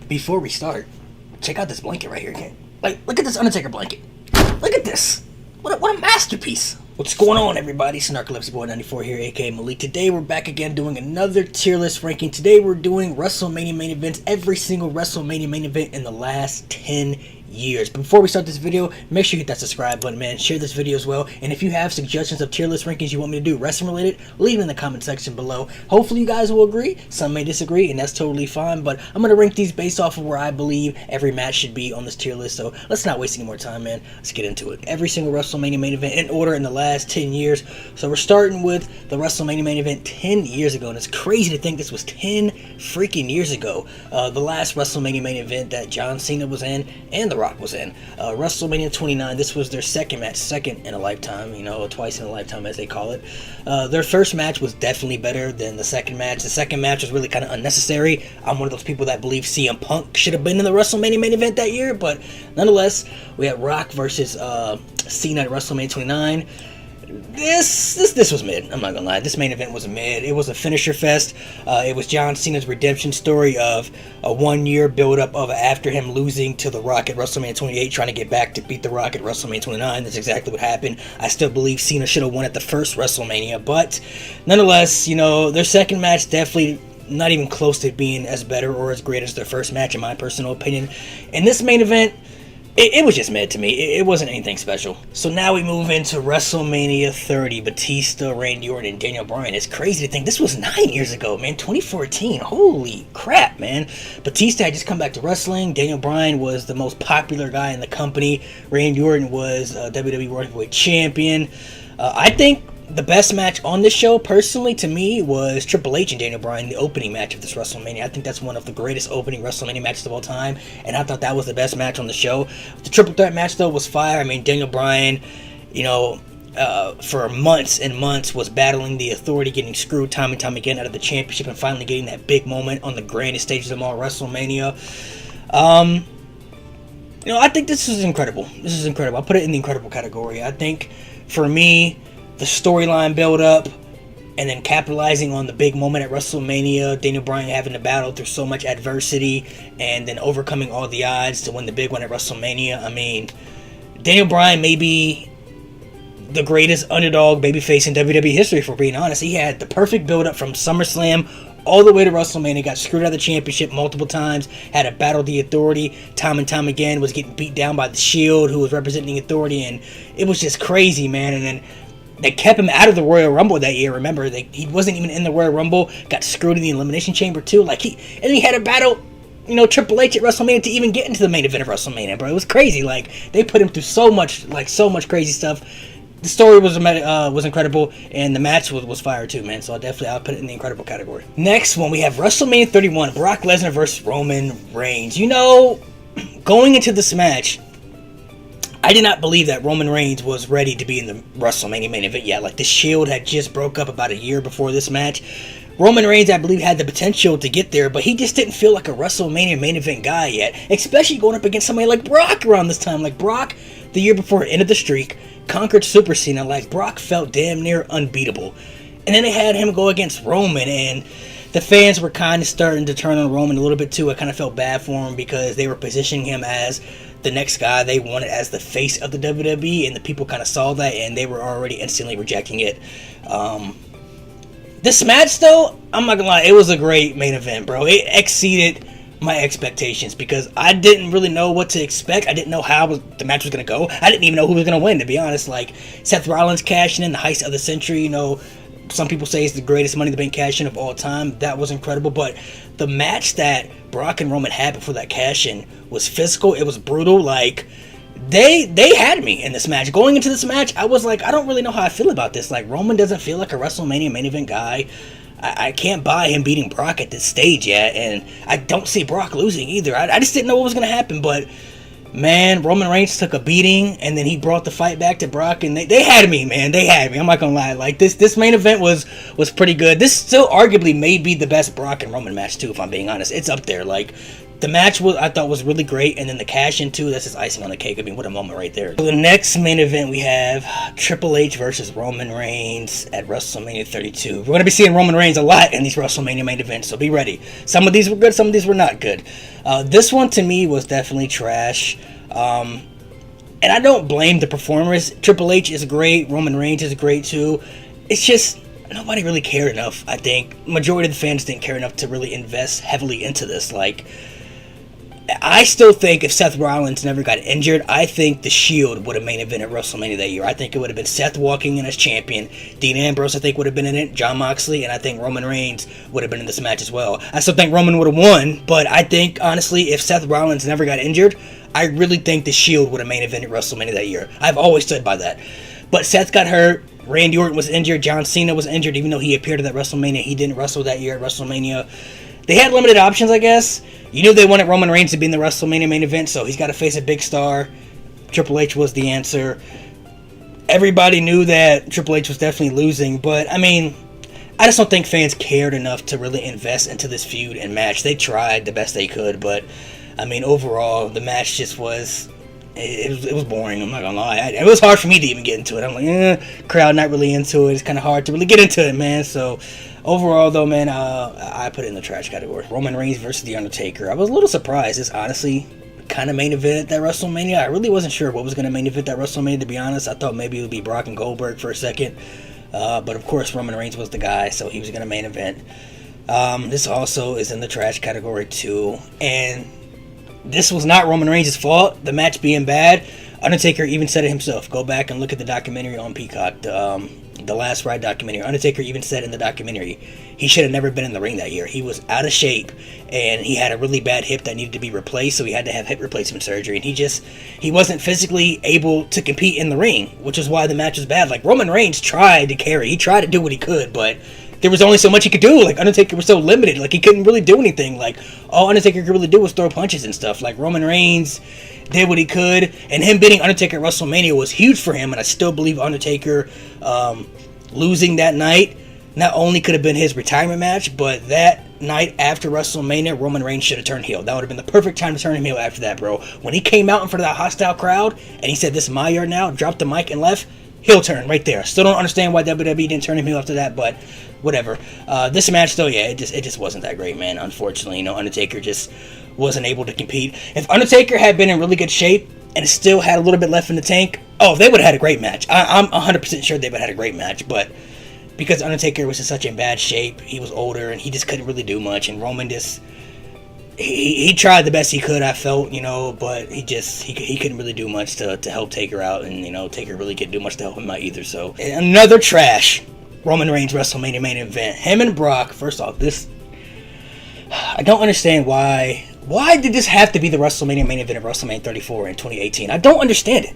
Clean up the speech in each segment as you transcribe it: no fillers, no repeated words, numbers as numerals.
Before we start, check out this blanket right here, kid. Like, look at this Undertaker blanket. Look at this. What a masterpiece. What's going on, everybody? Snarkolepsy Boy 94 here, aka Malik. Today we're back again doing another tier list ranking. Today we're doing WrestleMania main events, every single WrestleMania main event in the last 10 years. But before we start this video, make sure you hit that subscribe button, man. Share this video as well. And if you have suggestions of tier list rankings you want me to do wrestling related, leave them in the comment section below. Hopefully you guys will agree. Some may disagree, and that's totally fine. But I'm going to rank these based off of where I believe every match should be on this tier list. So let's not waste any more time, man. Let's get into it. Every single WrestleMania main event in order in the last 10 years. So we're starting with the WrestleMania main event 10 years ago. And it's crazy to think this was 10 freaking years ago. The last WrestleMania main event that John Cena was in and The Rock was in. WrestleMania 29, this was their second match, second in a lifetime, you know, twice in a lifetime as they call it. Their first match was definitely better than the second match. The second match was really kind of unnecessary. I'm one of those people that believe CM Punk should have been in the WrestleMania main event that year, but nonetheless, we had Rock versus Cena at WrestleMania 29. This was mid. I'm not gonna lie. This main event was mid. It was a finisher fest. It was John Cena's redemption story of a 1 year build up of after him losing to The Rock at WrestleMania 28, trying to get back to beat The Rock at WrestleMania 29. That's exactly what happened. I still believe Cena should have won at the first WrestleMania, but nonetheless, you know, their second match definitely not even close to being as better or as great as their first match, in my personal opinion. In this main event, it was just mid to me. It wasn't anything special. So now we move into WrestleMania 30. Batista, Randy Orton, and Daniel Bryan. It's crazy to think this was 9 years ago, man. 2014. Holy crap, man. Batista had just come back to wrestling. Daniel Bryan was the most popular guy in the company. Randy Orton was WWE World Heavyweight Champion. I think the best match on this show, personally, to me, was Triple H and Daniel Bryan, the opening match of this WrestleMania. I think that's one of the greatest opening WrestleMania matches of all time, and I thought that was the best match on the show. The triple threat match, though, was fire. I mean, Daniel Bryan, you know, for months and months was battling the Authority, getting screwed time and time again out of the championship, and finally getting that big moment on the grandest stage of them all, WrestleMania. You know, I think this is incredible. This is incredible. I'll put it in the incredible category. I think, for me, the storyline build up and then capitalizing on the big moment at WrestleMania, Daniel Bryan having to battle through so much adversity and then overcoming all the odds to win the big one at WrestleMania. I mean, Daniel Bryan may be the greatest underdog babyface in WWE history, for being honest. He had the perfect build up from SummerSlam all the way to WrestleMania, got screwed out of the championship multiple times, had to battle the Authority time and time again, was getting beat down by the Shield, who was representing the Authority, and it was just crazy, man. And then they kept him out of the Royal Rumble that year. Remember, he wasn't even in the Royal Rumble. Got screwed in the Elimination Chamber too. And he had to battle, you know, Triple H at WrestleMania to even get into the main event of WrestleMania, bro. It was crazy. Like, they put him through so much crazy stuff. The story was incredible, and the match was fire too, man. So I'll put it in the incredible category. Next one, we have WrestleMania 31, Brock Lesnar versus Roman Reigns. You know, going into this match, I did not believe that Roman Reigns was ready to be in the WrestleMania main event yet. Like, the Shield had just broke up about a year before this match. Roman Reigns, I believe, had the potential to get there, but he just didn't feel like a WrestleMania main event guy yet. Especially going up against somebody like Brock around this time. Like, Brock, the year before, ended the streak, conquered Super Cena. Like, Brock felt damn near unbeatable. And then they had him go against Roman, and the fans were kind of starting to turn on Roman a little bit too. I kind of felt bad for him because they were positioning him as the next guy they wanted as the face of the WWE, and the people kind of saw that, and they were already instantly rejecting it. This match, though, I'm not gonna lie, it was a great main event, bro. It exceeded my expectations because I didn't really know what to expect. I didn't know how the match was gonna go. I didn't even know who was gonna win, to be honest. Like, Seth Rollins cashing in the heist of the century, you know, some people say it's the greatest Money in the Bank cash-in of all time. That was incredible. But the match that Brock and Roman had before that cash-in was physical. It was brutal. Like, they had me in this match. Going into this match, I was like, I don't really know how I feel about this. Like, Roman doesn't feel like a WrestleMania main event guy. I can't buy him beating Brock at this stage yet. And I don't see Brock losing either. I just didn't know what was going to happen. But man, Roman Reigns took a beating, and then he brought the fight back to Brock, and they had me, man. They had me. I'm not gonna lie. Like, this main event was pretty good. This still arguably may be the best Brock and Roman match too, if I'm being honest. It's up there. Like, The match I thought was really great, and then the cash in too, that's just icing on the cake. I mean, what a moment right there. So the next main event we have Triple H versus Roman Reigns at WrestleMania 32. We're going to be seeing Roman Reigns a lot in these WrestleMania main events, so be ready. Some of these were good, some of these were not good. This one to me was definitely trash. And I don't blame the performers. Triple H is great, Roman Reigns is great too. It's just nobody really cared enough, I think. Majority of the fans didn't care enough to really invest heavily into this. Like, I still think if Seth Rollins never got injured, I think the Shield would have main evented WrestleMania that year. I think it would have been Seth walking in as champion. Dean Ambrose, I think, would have been in it. Jon Moxley, and I think Roman Reigns would have been in this match as well. I still think Roman would have won, but I think, honestly, if Seth Rollins never got injured, I really think the Shield would have main evented WrestleMania that year. I've always stood by that. But Seth got hurt. Randy Orton was injured. John Cena was injured, even though he appeared at that WrestleMania. He didn't wrestle that year at WrestleMania. They had limited options, I guess. You knew they wanted Roman Reigns to be in the WrestleMania main event, so he's got to face a big star. Triple H was the answer. Everybody knew that Triple H was definitely losing, but, I mean, I just don't think fans cared enough to really invest into this feud and match. They tried the best they could, but, I mean, overall, the match just was... It was boring, I'm not gonna lie. It was hard for me to even get into it. I'm like, crowd not really into it. It's kind of hard to really get into it, man. So, overall, though, man, I put it in the trash category. Roman Reigns versus The Undertaker. I was a little surprised. It's honestly kind of main event at that WrestleMania. I really wasn't sure what was going to main event that WrestleMania, to be honest. I thought maybe it would be Brock and Goldberg for a second. But, of course, Roman Reigns was the guy, so he was going to main event. This also is in the trash category, too. And this was not Roman Reigns' fault, the match being bad. Undertaker even said it himself. Go back and look at the documentary on Peacock, the Last Ride documentary. Undertaker even said in the documentary he should have never been in the ring that year. He was out of shape, and he had a really bad hip that needed to be replaced, so he had to have hip replacement surgery. And he wasn't physically able to compete in the ring, which is why the match was bad. Like, Roman Reigns tried to carry. He tried to do what he could, but there was only so much he could do. Like, Undertaker was so limited. Like, he couldn't really do anything. Like, all Undertaker could really do was throw punches and stuff. Like, Roman Reigns did what he could, and him beating Undertaker at WrestleMania was huge for him, and I still believe Undertaker losing that night not only could have been his retirement match, but that night after WrestleMania, Roman Reigns should have turned heel. That would have been the perfect time to turn him heel after that, bro. When he came out in front of that hostile crowd, and he said, "This is my yard now," dropped the mic and left, heel turn right there. Still don't understand why WWE didn't turn him heel after that, but whatever. This match, though, yeah, it just wasn't that great, man. Unfortunately, Undertaker just wasn't able to compete. If Undertaker had been in really good shape and still had a little bit left in the tank, they would have had a great match. I'm 100% sure they would have had a great match, but because Undertaker was in such in bad shape, he was older, and he just couldn't really do much, and Roman just... He tried the best he could, I felt, but he couldn't really do much to help Taker out, and, Taker really couldn't do much to help him out either, so... Another trash Roman Reigns WrestleMania main event. Him and Brock, first off, this... I don't understand why did this have to be the WrestleMania main event of WrestleMania 34 in 2018? I don't understand it.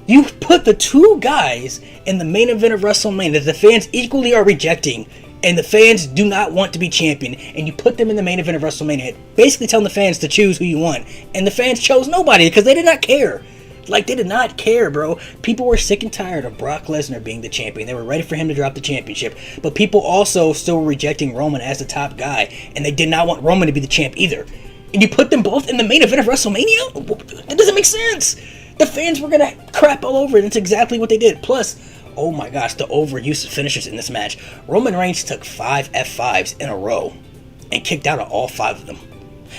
You put the two guys in the main event of WrestleMania that the fans equally are rejecting, and the fans do not want to be champion, and you put them in the main event of WrestleMania, basically telling the fans to choose who you want. And the fans chose nobody because they did not care. Like, they did not care, bro. People were sick and tired of Brock Lesnar being the champion. They were ready for him to drop the championship. But people also still were rejecting Roman as the top guy, and they did not want Roman to be the champ either. And you put them both in the main event of WrestleMania? That doesn't make sense. The fans were going to crap all over it. That's exactly what they did. Plus, oh my gosh, the overuse of finishers in this match. Roman Reigns took 5 F5s in a row and kicked out of all 5 of them.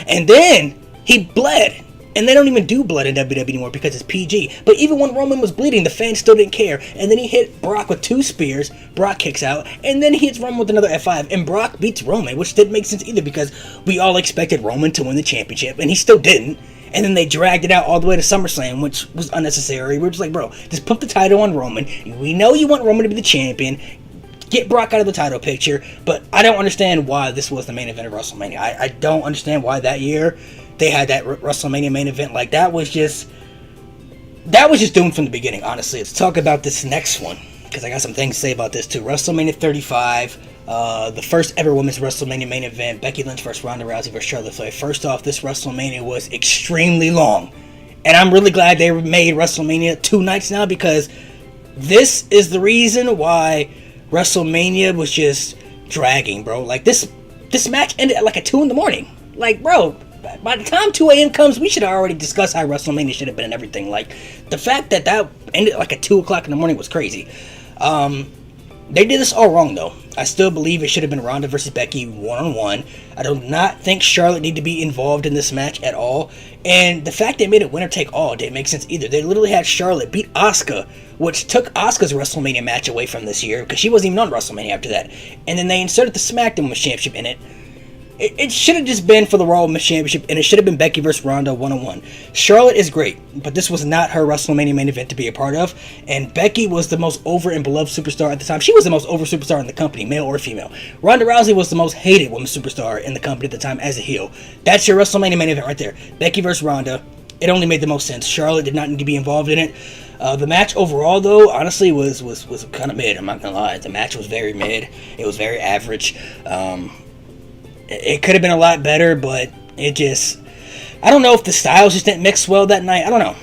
And then he bled. And they don't even do blood in WWE anymore because it's PG. But even when Roman was bleeding, the fans still didn't care. And then he hit Brock with 2 spears. Brock kicks out. And then he hits Roman with another F5. And Brock beats Roman, which didn't make sense either because we all expected Roman to win the championship. And he still didn't. And then they dragged it out all the way to SummerSlam, which was unnecessary. We're just like, bro, just put the title on Roman. We know you want Roman to be the champion. Get Brock out of the title picture. But I don't understand why this was the main event of WrestleMania. I don't understand why that year they had that WrestleMania main event. Like, that was just doomed from the beginning, honestly. Let's talk about this next one, because I got some things to say about this too. WrestleMania 35, the first ever women's WrestleMania main event, Becky Lynch versus Ronda Rousey versus Charlotte Flair. First off, this WrestleMania was extremely long, and I'm really glad they made WrestleMania 2 nights now, because this is the reason why WrestleMania was just dragging, bro. Like, this match ended at like at 2 in the morning. Like, bro, by the time 2 a.m. comes, we should have already discussed how WrestleMania should have been and everything. Like, the fact that ended like at 2 o'clock in the morning was crazy. They did this all wrong, though. I still believe it should have been Ronda versus Becky one-on-one. I do not think Charlotte needed to be involved in this match at all. And the fact they made it winner take all didn't make sense either. They literally had Charlotte beat Asuka, which took Asuka's WrestleMania match away from this year because she wasn't even on WrestleMania after that. And then they inserted the SmackDown Women's Championship in it. It should have just been for the Raw Women's Championship, and it should have been Becky versus Ronda one-on-one. Charlotte is great, but this was not her WrestleMania main event to be a part of, and Becky was the most over and beloved superstar at the time. She was the most over superstar in the company, male or female. Ronda Rousey was the most hated women's superstar in the company at the time as a heel. That's your WrestleMania main event right there. Becky versus Ronda. It only made the most sense. Charlotte did not need to be involved in it. The match overall, though, honestly, was kind of mid. I'm not gonna lie. The match was very mid. It was very average. It could have been a lot better, but it just... I don't know if the styles just didn't mix well that night. I don't know.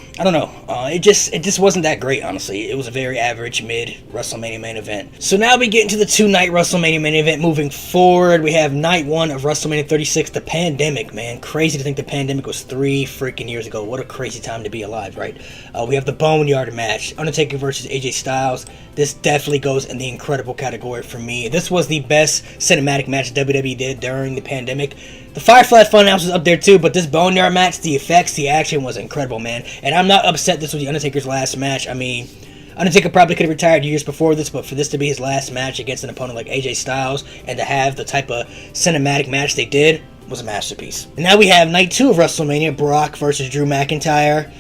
It just wasn't that great, honestly. It was a very average mid WrestleMania main event. So now we get into the 2-night WrestleMania main event moving forward. We have night 1 of WrestleMania 36, the pandemic, man. Crazy to think the pandemic was 3 freaking years ago. What a crazy time to be alive, right? We have the Boneyard match, Undertaker versus AJ Styles. This definitely goes in the incredible category for me. This was the best cinematic match WWE did during the pandemic. The Firefly Funhouse was up there too, but this Boneyard match, the effects, the action was incredible, man. And I'm not upset this was the Undertaker's last match. I mean, Undertaker probably could have retired years before this, but for this to be his last match against an opponent like AJ Styles and to have the type of cinematic match they did was a masterpiece. And now we have night 2 of WrestleMania, Brock versus Drew McIntyre.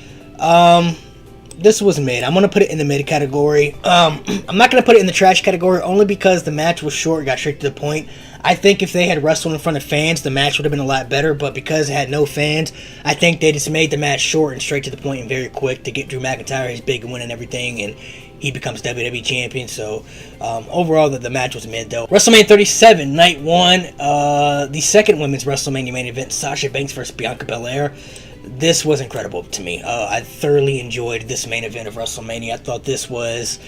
This was mid. I'm going to put it in the mid category. I'm not going to put it in the trash category only because the match was short, got straight to the point. I think if they had wrestled in front of fans, the match would have been a lot better, but because it had no fans, I think they just made the match short and straight to the point and very quick to get Drew McIntyre his big win and everything, and he becomes WWE Champion. So overall, the match was mid, though. WrestleMania 37, night 1, the second women's WrestleMania main event, Sasha Banks versus Bianca Belair. This was incredible to me. I thoroughly enjoyed this main event of WrestleMania. I thought this was,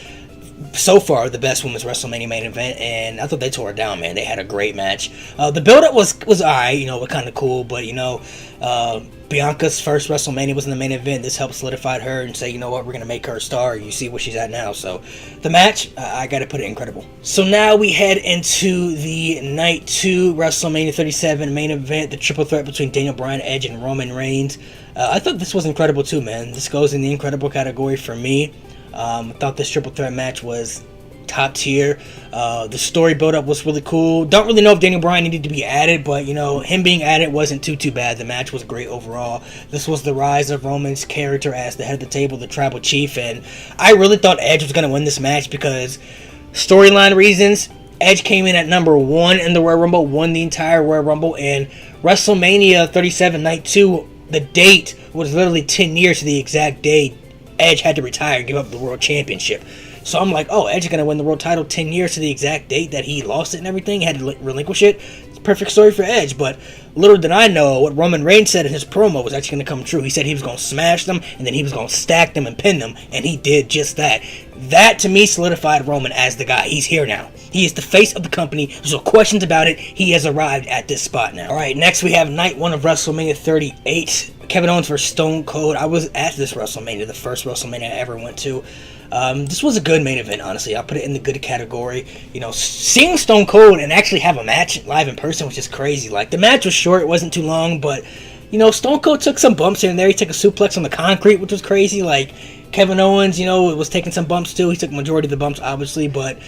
so far, the best women's WrestleMania main event, and I thought they tore it down, man. They had a great match. The build-up was alright, was kind of cool, but, Bianca's first WrestleMania was in the main event. This helped solidify her and say, you know what, we're going to make her a star. You see where she's at now. So, the match, I got to put it incredible. So, now we head into the Night 2 WrestleMania 37 main event, the triple threat between Daniel Bryan, Edge, and Roman Reigns. I thought this was incredible too, man. This goes in the incredible category for me. I thought this triple threat match was top tier. The story build up was really cool. Don't really know if Daniel Bryan needed to be added, but him being added wasn't too bad. The match was great overall. This was the rise of Roman's character as the head of the table, the tribal chief, and I really thought Edge was going to win this match because storyline reasons. Edge came in at number 1 in the Royal Rumble, won the entire Royal Rumble, and WrestleMania 37 Night 2, the date was literally 10 years to the exact day Edge had to retire and give up the World Championship. So I'm like, oh, Edge is going to win the world title 10 years to the exact date that he lost it and everything, had to relinquish it. It's a perfect story for Edge, but little did I know what Roman Reigns said in his promo was actually going to come true. He said he was going to smash them, and then he was going to stack them and pin them, and he did just that. That, to me, solidified Roman as the guy. He's here now. He is the face of the company. There's no questions about it. He has arrived at this spot now. All right, next we have night 1 of WrestleMania 38. Kevin Owens versus Stone Cold. I was at this WrestleMania, the first WrestleMania I ever went to. This was a good main event, honestly. I'll put it in the good category. Seeing Stone Cold and actually have a match live in person was just crazy. Like, the match was short. It wasn't too long, but, Stone Cold took some bumps here and there. He took a suplex on the concrete, which was crazy. Like, Kevin Owens, was taking some bumps too. He took the majority of the bumps, obviously, but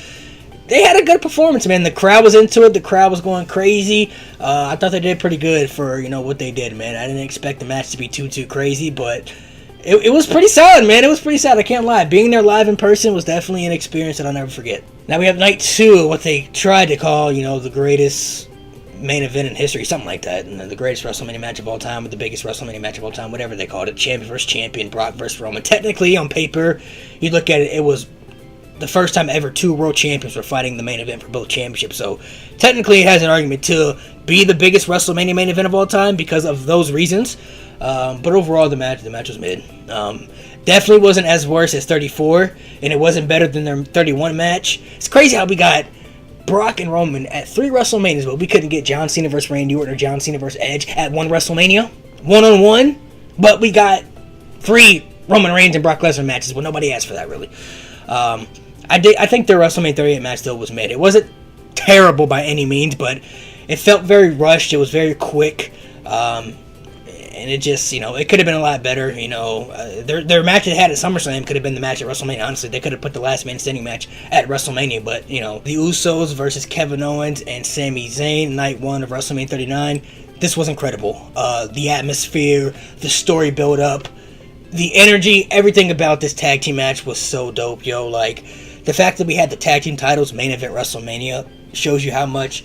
they had a good performance, man. The crowd was into it. The crowd was going crazy. I thought they did pretty good for, what they did, man. I didn't expect the match to be too crazy, but it was pretty solid, man. It was pretty solid. I can't lie. Being there live in person was definitely an experience that I'll never forget. Now we have night 2, what they tried to call, the greatest main event in history, something like that. And the greatest WrestleMania match of all time, or the biggest WrestleMania match of all time, whatever they called it. Champion versus champion, Brock versus Roman. Technically, on paper, you look at it, it was the first time ever 2 world champions were fighting the main event for both championships. So technically it has an argument to be the biggest WrestleMania main event of all time because of those reasons. But overall, the match was mid. Definitely wasn't as worse as 34, and it wasn't better than their 31 match. It's crazy how we got Brock and Roman at 3 WrestleManias, but we couldn't get John Cena versus Randy Orton or John Cena versus Edge at 1 WrestleMania, one-on-one, but we got 3 Roman Reigns and Brock Lesnar matches. Well, nobody asked for that, really. I think their WrestleMania 38 match, though, was mid. It wasn't terrible by any means, but it felt very rushed. It was very quick. And it just, it could have been a lot better. Their match they had at SummerSlam could have been the match at WrestleMania. Honestly, they could have put the last man standing match at WrestleMania. But, the Usos versus Kevin Owens and Sami Zayn, night 1 of WrestleMania 39. This was incredible. The atmosphere, the story build up, the energy, everything about this tag team match was so dope, yo. Like, the fact that we had the tag team titles main event WrestleMania shows you how much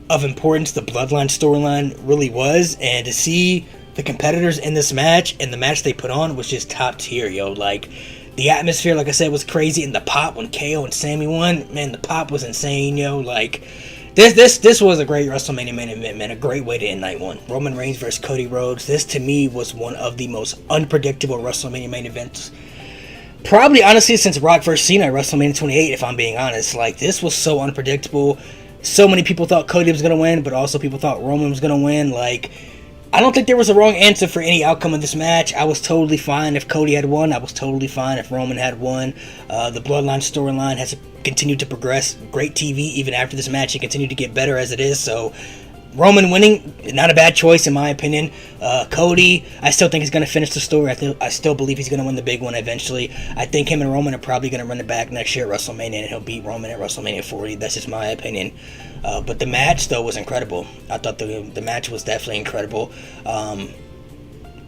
of importance the Bloodline storyline really was. And to see the competitors in this match and the match they put on was just top tier, yo. Like, the atmosphere, like I said, was crazy, and the pop when KO and Sammy won, man, the pop was insane, yo. Like, this was a great WrestleMania main event, man. A great way to end night 1. Roman Reigns versus Cody Rhodes. This, to me, was one of the most unpredictable WrestleMania main events. Probably, honestly, since Rock vs. Cena at WrestleMania 28, if I'm being honest. Like, this was so unpredictable. So many people thought Cody was going to win, but also people thought Roman was going to win. Like, I don't think there was a wrong answer for any outcome of this match. I was totally fine if Cody had won. I was totally fine if Roman had won. The Bloodline storyline has continued to progress. Great TV even after this match. It continued to get better as it is. So Roman winning, not a bad choice in my opinion. Cody, I still think he's going to finish the story. I still believe he's going to win the big one eventually. I think him and Roman are probably going to run it back next year at WrestleMania, and he'll beat Roman at WrestleMania 40. That's just my opinion. But the match, though, was incredible. I thought the match was definitely incredible.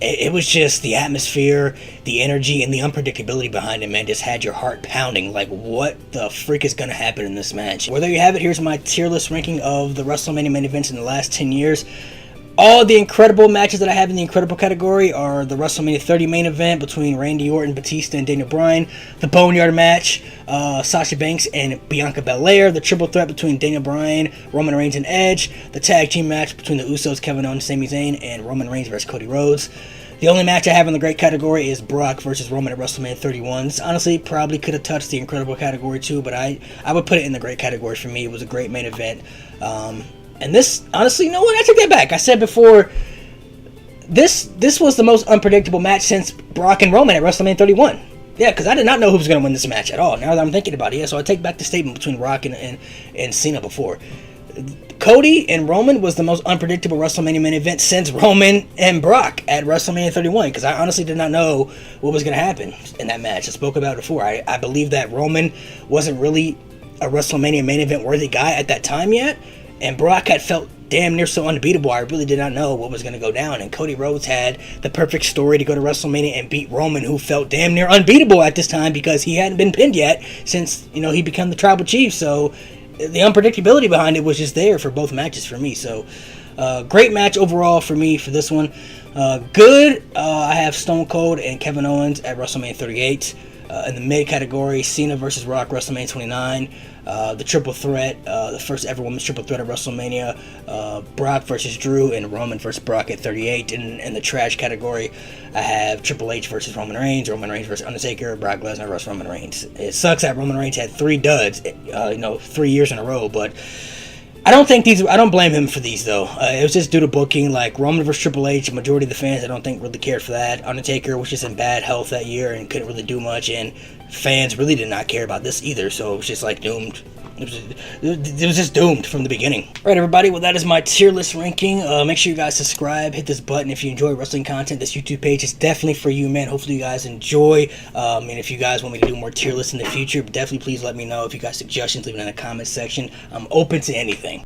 It was just the atmosphere, the energy, and the unpredictability behind it, man, just had your heart pounding. Like, what the freak is going to happen in this match? Well, there you have it. Here's my tier list ranking of the WrestleMania main events in the last 10 years. All the incredible matches that I have in the incredible category are the WrestleMania 30 main event between Randy Orton, Batista, and Daniel Bryan, the Boneyard match, Sasha Banks and Bianca Belair, the triple threat between Daniel Bryan, Roman Reigns, and Edge, the tag team match between the Usos, Kevin Owens, Sami Zayn, and Roman Reigns versus Cody Rhodes. The only match I have in the great category is Brock versus Roman at WrestleMania 31. This honestly probably could have touched the incredible category too, but I would put it in the great category for me. It was a great main event. And this, honestly, you know what? I take that back. I said before, this was the most unpredictable match since Brock and Roman at WrestleMania 31. Yeah, because I did not know who was going to win this match at all. Now that I'm thinking about it, yeah, so I take back the statement between Rock and Cena before. Cody and Roman was the most unpredictable WrestleMania main event since Roman and Brock at WrestleMania 31, because I honestly did not know what was going to happen in that match. I spoke about it before. I believe that Roman wasn't really a WrestleMania main event worthy guy at that time yet, and Brock had felt damn near so unbeatable. I really did not know what was going to go down, and Cody Rhodes had the perfect story to go to WrestleMania and beat Roman, who felt damn near unbeatable at this time because he hadn't been pinned yet since, he became the Tribal Chief. So the unpredictability behind it was just there for both matches for me. So great match overall for me for this one. Good, I have Stone Cold and Kevin Owens at WrestleMania 38. In the mid category, Cena versus Rock, WrestleMania 29. The triple threat, the first ever women's triple threat at WrestleMania, Brock versus Drew and Roman versus Brock at 38. In the trash category, I have Triple H versus Roman Reigns versus Undertaker, Brock Lesnar versus Roman Reigns. It sucks that Roman Reigns had 3 duds, 3 years in a row, but I don't blame him for these, though. It was just due to booking. Like, Roman versus Triple H, the majority of the fans, I don't think, really cared for that. Undertaker was just in bad health that year and couldn't really do much, and fans really did not care about this either, so it was just, doomed. It was just doomed from the beginning. Alright, everybody, well, that is my tier list ranking. Make sure you guys subscribe, hit this button if you enjoy wrestling content. This YouTube page is definitely for you, man. Hopefully you guys enjoy, and if you guys want me to do more tier lists in the future, definitely please let me know. If you got suggestions, leave it in the comment section. I'm open to anything.